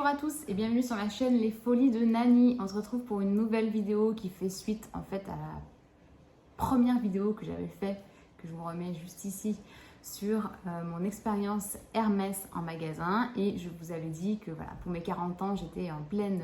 Bonjour à tous et bienvenue sur ma chaîne Les Folies de Nani. On se retrouve pour une nouvelle vidéo qui fait suite en fait à la première vidéo que j'avais fait, que je vous remets juste ici, sur mon expérience Hermès en magasin. Et je vous avais dit que voilà, pour mes 40 ans, j'étais en pleine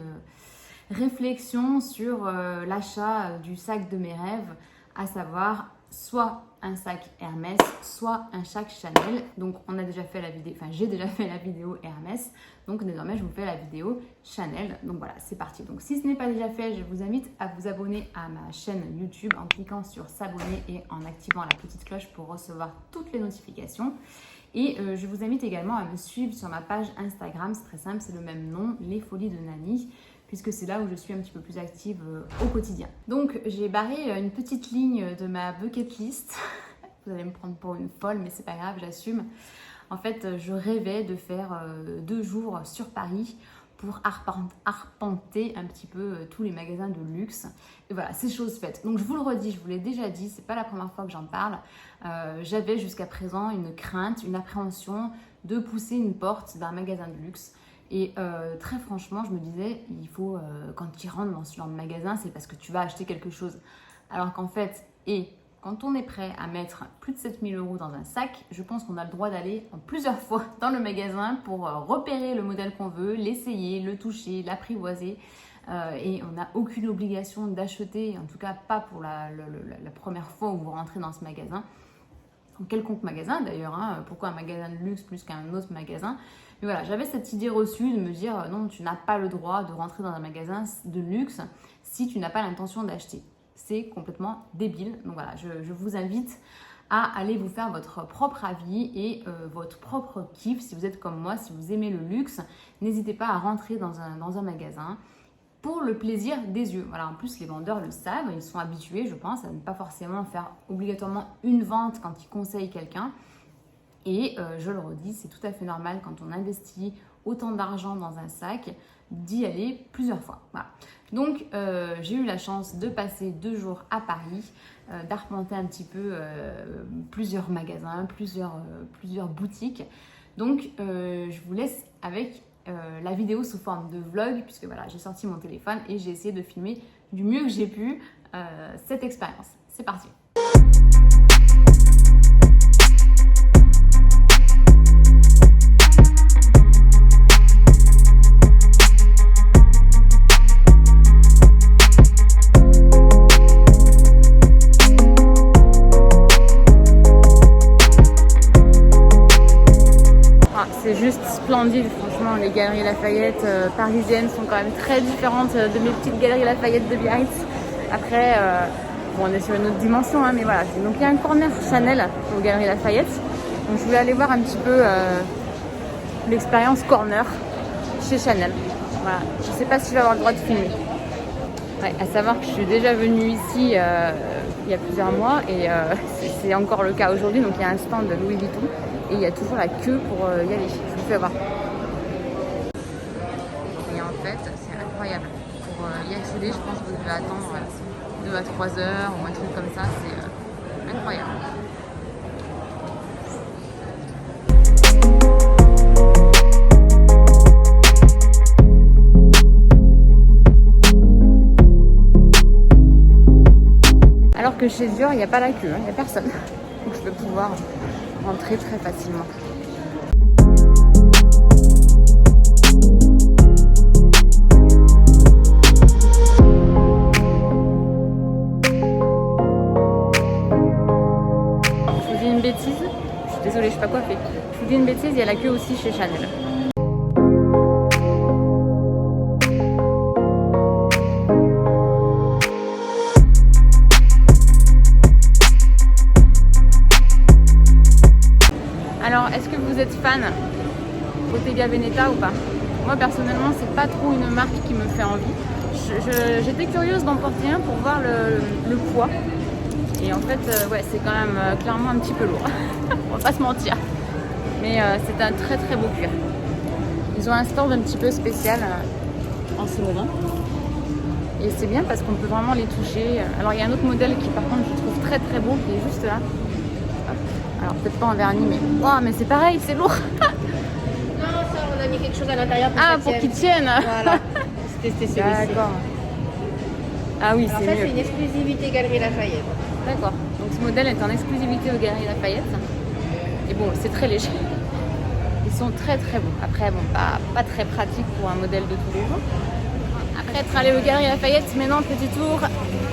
réflexion sur l'achat du sac de mes rêves, à savoir soit un sac Hermès, soit un sac Chanel. Donc on a déjà fait la vidéo, enfin j'ai déjà fait la vidéo Hermès, donc désormais je vous fais la vidéo Chanel. Donc voilà, c'est parti. Donc si ce n'est pas déjà fait, je vous invite à vous abonner à ma chaîne YouTube en cliquant sur s'abonner et en activant la petite cloche pour recevoir toutes les notifications. Et je vous invite également à me suivre sur ma page Instagram, c'est très simple, c'est le même nom, Les Folies de Nani, puisque c'est là où je suis un petit peu plus active au quotidien. Donc j'ai barré une petite ligne de ma bucket list. Vous allez me prendre pour une folle, mais c'est pas grave, j'assume. En fait, je rêvais de faire 2 jours sur Paris pour arpenter un petit peu tous les magasins de luxe. Et voilà, c'est chose faite. Donc je vous le redis, je vous l'ai déjà dit, c'est pas la première fois que j'en parle. J'avais jusqu'à présent une crainte, une appréhension de pousser une porte d'un magasin de luxe. Et très franchement, je me disais, il faut, quand tu rentres dans ce genre de magasin, c'est parce que tu vas acheter quelque chose. Alors qu'en fait, quand on est prêt à mettre plus de 7 000 € dans un sac, je pense qu'on a le droit d'aller en plusieurs fois dans le magasin pour repérer le modèle qu'on veut, l'essayer, le toucher, l'apprivoiser. Et on n'a aucune obligation d'acheter, en tout cas pas pour la première fois où vous rentrez dans ce magasin. En quelconque magasin d'ailleurs, hein. Pourquoi un magasin de luxe plus qu'un autre magasin? Mais voilà, j'avais cette idée reçue de me dire non, tu n'as pas le droit de rentrer dans un magasin de luxe si tu n'as pas l'intention d'acheter. C'est complètement débile. Donc voilà, je vous invite à aller vous faire votre propre avis et votre propre kiff. Si vous êtes comme moi, si vous aimez le luxe, n'hésitez pas à rentrer dans un magasin pour le plaisir des yeux. Voilà, en plus, les vendeurs le savent, ils sont habitués, je pense, à ne pas forcément faire obligatoirement une vente quand ils conseillent quelqu'un. Et je le redis, c'est tout à fait normal quand on investit autant d'argent dans un sac d'y aller plusieurs fois. Voilà. Donc j'ai eu la chance de passer 2 jours à Paris, d'arpenter un petit peu plusieurs magasins, plusieurs boutiques. Donc je vous laisse avec la vidéo sous forme de vlog, puisque voilà, j'ai sorti mon téléphone et j'ai essayé de filmer du mieux que j'ai pu cette expérience. C'est parti. C'est juste splendide, franchement, les galeries Lafayette parisiennes sont quand même très différentes de mes petites galeries Lafayette de Biarritz. Après, bon, on est sur une autre dimension, hein, mais voilà. Donc il y a un corner Chanel aux galeries Lafayette. Donc je voulais aller voir un petit peu l'expérience corner chez Chanel. Voilà. Je ne sais pas si je vais avoir le droit de filmer. Ouais, à savoir que je suis déjà venue ici il y a plusieurs mois et c'est encore le cas aujourd'hui. Donc il y a un stand de Louis Vuitton. Et il y a toujours la queue pour y aller. Je vous fais voir. Et en fait, c'est incroyable. Pour y accéder, je pense que vous devez attendre 2 à 3 heures ou un truc comme ça. C'est incroyable. Alors que chez Dior, il n'y a pas la queue, il n'y a personne. Donc je vais pouvoir rentrer très facilement. Je vous dis une bêtise, je suis désolée, je suis pas coiffée. Je vous dis une bêtise, il y a la queue aussi chez Chanel. Alors, est-ce que vous êtes fan Bottega Veneta ou pas? Moi, personnellement, c'est pas trop une marque qui me fait envie. J'étais curieuse d'en porter un pour voir le poids. Et en fait, ouais, c'est quand même clairement un petit peu lourd. On va pas se mentir. Mais c'est un très très beau cuir. Ils ont un stand un petit peu spécial en ce moment. Et c'est bien parce qu'on peut vraiment les toucher. Alors, il y a un autre modèle qui, par contre, je trouve très très beau, qui est juste là. Alors peut-être pas en vernis, mais oh, mais c'est pareil, c'est lourd. a mis quelque chose à l'intérieur pour qu'ils tiennent. Voilà. C'était celui-ci. D'accord. Ah oui, Alors c'est ça, mieux. c'est une exclusivité Galerie Lafayette. D'accord. Donc ce modèle est en exclusivité aux Galeries Lafayette. Et bon, c'est très léger. Ils sont très très bons. Après, bon, pas très pratique pour un modèle de tous les jours. Après être allé aux Galeries Lafayette, maintenant petit tour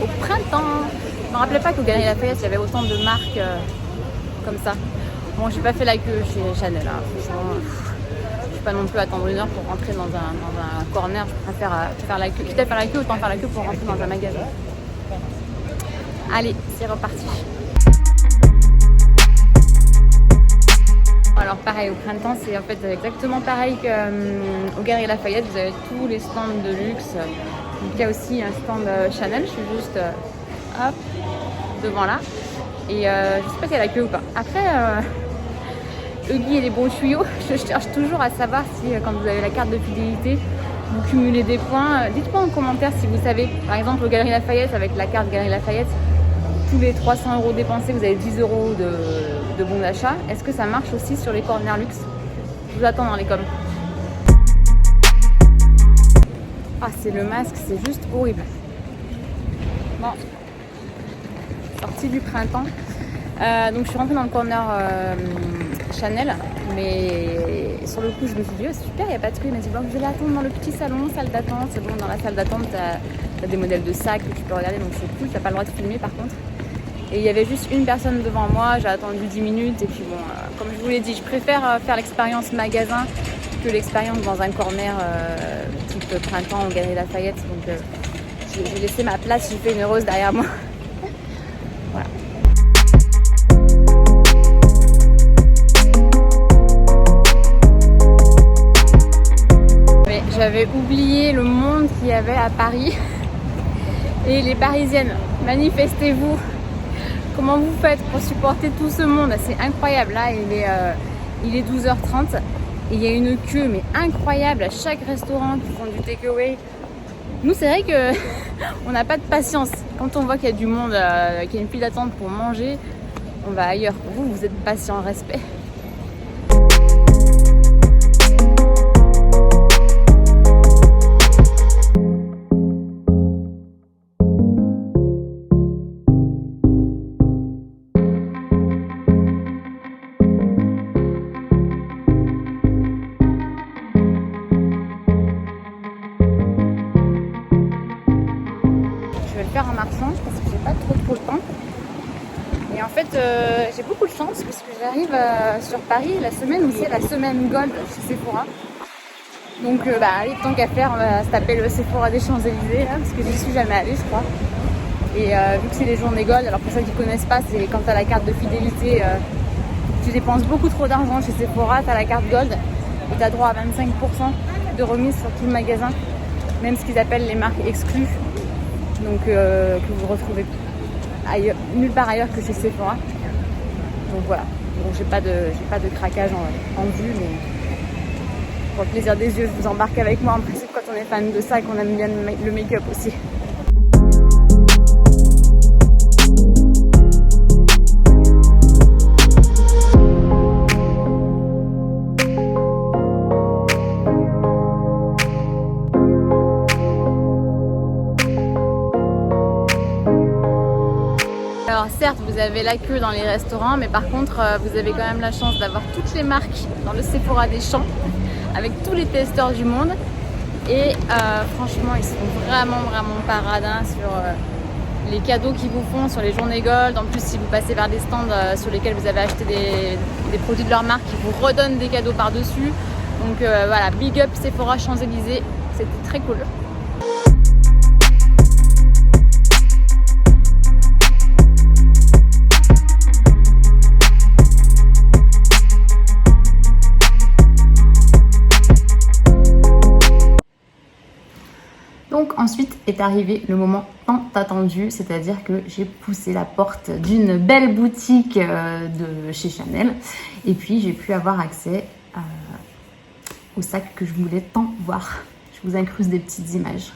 au printemps. Je me rappelais pas qu'aux Galeries Lafayette, il y avait autant de marques comme ça. Bon, j'ai pas fait la queue chez Chanel. Hein. Franchement, je suis pas non plus attendre 1 heure pour rentrer dans un corner. Je préfère faire la queue. Quitte à faire la queue, autant faire la queue pour rentrer dans un magasin. Allez, c'est reparti. Alors pareil, au printemps, c'est en fait exactement pareil qu'au Galeries Lafayette. Vous avez tous les stands de luxe. Donc il y a aussi un stand Chanel. Je suis juste hop, devant là. Et je sais pas s'il y a la queue ou pas. Après, Huggy et les bons tuyaux, je cherche toujours à savoir si quand vous avez la carte de fidélité, vous cumulez des points. Dites-moi en commentaire si vous savez. Par exemple, au Galeries Lafayette, avec la carte Galeries Lafayette, tous les 300 € dépensés, vous avez 10 € de bons d'achat. Est-ce que ça marche aussi sur les corners luxe? Je vous attends dans les coms. Ah, c'est le masque, c'est juste horrible. Bon, sortie du printemps. Donc je suis rentrée dans le corner Chanel, mais sur le coup je me suis dit oh, super, il n'y a pas de queue. Il m'a dit bon, vous allez attendre dans le petit salon, salle d'attente. C'est bon, dans la salle d'attente t'as des modèles de sacs que tu peux regarder, donc c'est cool, t'as pas le droit de filmer par contre. Et il y avait juste une personne devant moi, j'ai attendu 10 minutes et puis bon, comme je vous l'ai dit, je préfère faire l'expérience magasin que l'expérience dans un corner type printemps au Galeries Lafayette. Donc j'ai laissé ma place, j'ai fait une heureuse derrière moi. Voilà. J'avais oublié le monde qu'il y avait à Paris. Et les Parisiennes, manifestez-vous. Comment vous faites pour supporter tout ce monde? C'est incroyable. Là, il est 12h30 et il y a une queue mais incroyable à chaque restaurant qui font du takeaway. Nous, c'est vrai que on n'a pas de patience. Quand on voit qu'il y a du monde, qu'il y a une file d'attente pour manger, on va ailleurs. Vous êtes patient, respect. En marchant parce que j'ai pas trop le temps et en fait j'ai beaucoup de chance parce que j'arrive sur Paris la semaine où c'est la semaine Gold chez Sephora, donc allez, tant qu'à faire on va se taper le Sephora des Champs-Élysées là, parce que j'y suis jamais allée je crois, et vu que c'est les journées Gold, alors pour ceux qui connaissent pas, c'est quand tu as la carte de fidélité, tu dépenses beaucoup trop d'argent chez Sephora, tu as la carte Gold et tu as droit à 25% de remise sur tout le magasin, même ce qu'ils appellent les marques exclues, donc que vous retrouvez ailleurs, nulle part ailleurs que chez Sephora. Donc voilà, bon, j'ai pas de craquage en vue, mais pour le plaisir des yeux, je vous embarque avec moi. En principe, quand on est fan de ça, qu'on aime bien le make-up aussi. Alors certes, vous avez la queue dans les restaurants, mais par contre, vous avez quand même la chance d'avoir toutes les marques dans le Sephora des Champs, avec tous les testeurs du monde. Et franchement, ils sont vraiment paradins sur les cadeaux qu'ils vous font sur les journées Gold. En plus, si vous passez vers des stands sur lesquels vous avez acheté des produits de leur marque, ils vous redonnent des cadeaux par-dessus. Donc voilà, big up Sephora Champs-Élysées, c'était très cool. Donc ensuite est arrivé le moment tant attendu, c'est-à-dire que j'ai poussé la porte d'une belle boutique de chez Chanel et puis j'ai pu avoir accès au sac que je voulais tant voir. Je vous incruste des petites images.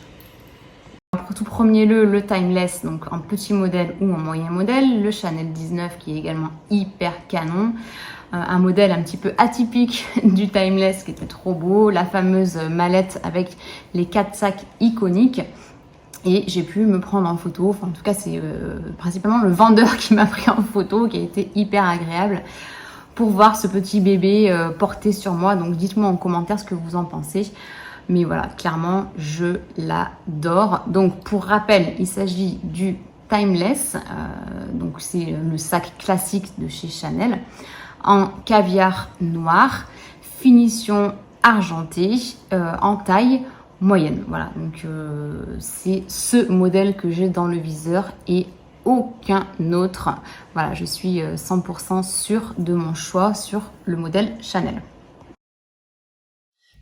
Pour tout tout premier lieu le Timeless, donc en petit modèle ou en moyen modèle, le Chanel 19 qui est également hyper canon, un modèle un petit peu atypique du Timeless qui était trop beau, la fameuse mallette avec les 4 sacs iconiques. Et j'ai pu me prendre en photo, enfin en tout cas c'est principalement le vendeur qui m'a pris en photo, qui a été hyper agréable pour voir ce petit bébé porté sur moi. Donc dites-moi en commentaire ce que vous en pensez. Mais voilà, clairement, je l'adore. Donc pour rappel, il s'agit du Timeless, donc c'est le sac classique de chez Chanel, en caviar noir, finition argentée, en taille moyenne. Voilà, donc c'est ce modèle que j'ai dans le viseur et aucun autre. Voilà, je suis 100% sûre de mon choix sur le modèle Chanel.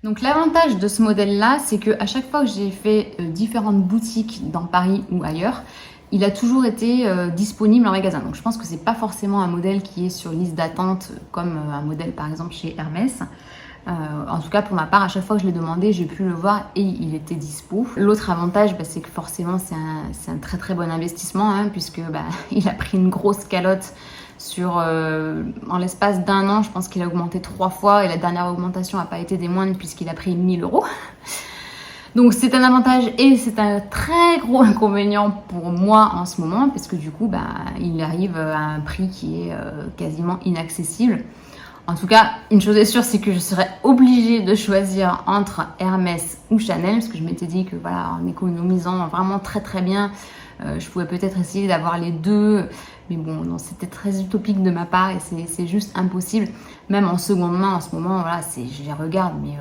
Donc l'avantage de ce modèle-là, c'est qu'à chaque fois que j'ai fait différentes boutiques dans Paris ou ailleurs, il a toujours été disponible en magasin. Donc je pense que c'est pas forcément un modèle qui est sur liste d'attente comme un modèle par exemple chez Hermès. En tout cas pour ma part, à chaque fois que je l'ai demandé, j'ai pu le voir et il était dispo. L'autre avantage, c'est que forcément c'est un très très bon investissement, hein, puisque il a pris une grosse calotte sur en l'espace d'un an. Je pense qu'il a augmenté 3 fois et la dernière augmentation n'a pas été des moindres puisqu'il a pris 1 000 €. Donc c'est un avantage et c'est un très gros inconvénient pour moi en ce moment, parce que du coup il arrive à un prix qui est quasiment inaccessible. En tout cas, une chose est sûre, c'est que je serais obligée de choisir entre Hermès ou Chanel, parce que je m'étais dit que voilà, en économisant vraiment très très bien, je pouvais peut-être essayer d'avoir les deux, mais bon, non, c'était très utopique de ma part et c'est juste impossible. Même en seconde main, en ce moment, voilà, je les regarde, mais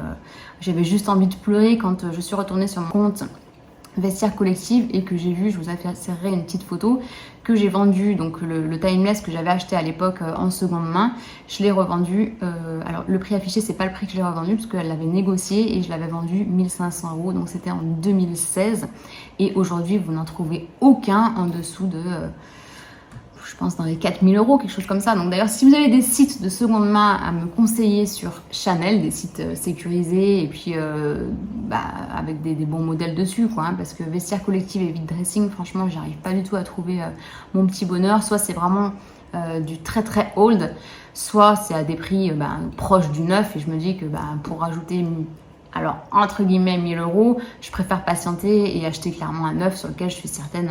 j'avais juste envie de pleurer quand je suis retournée sur mon compte Vestiaire Collective et que j'ai vu, je vous insérerai une petite photo, que j'ai vendu, donc le Timeless que j'avais acheté à l'époque en seconde main, je l'ai revendu, alors le prix affiché c'est pas le prix que je l'ai revendu parce qu'elle l'avait négocié et je l'avais vendu 1 500 €, donc c'était en 2016 et aujourd'hui vous n'en trouvez aucun en dessous de je pense dans les 4 000 €, quelque chose comme ça. Donc d'ailleurs, si vous avez des sites de seconde main à me conseiller sur Chanel, des sites sécurisés et puis avec des bons modèles dessus, quoi, hein, parce que Vestiaire Collective et Vide Dressing, franchement, j'arrive pas du tout à trouver mon petit bonheur. Soit c'est vraiment du très très old, soit c'est à des prix proches du neuf et je me dis que pour rajouter alors entre guillemets 1 000 €, je préfère patienter et acheter clairement un neuf sur lequel je suis certaine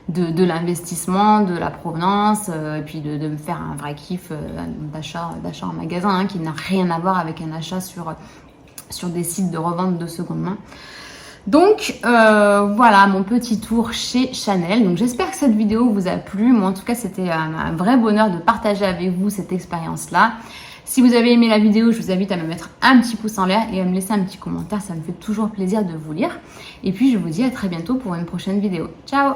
de l'investissement, de la provenance, et puis de me faire un vrai kiff d'achat en magasin, hein, qui n'a rien à voir avec un achat sur des sites de revente de seconde main. Donc voilà mon petit tour chez Chanel. Donc j'espère que cette vidéo vous a plu. Moi en tout cas c'était un vrai bonheur de partager avec vous cette expérience-là. Si vous avez aimé la vidéo, je vous invite à me mettre un petit pouce en l'air et à me laisser un petit commentaire, ça me fait toujours plaisir de vous lire. Et puis je vous dis à très bientôt pour une prochaine vidéo. Ciao!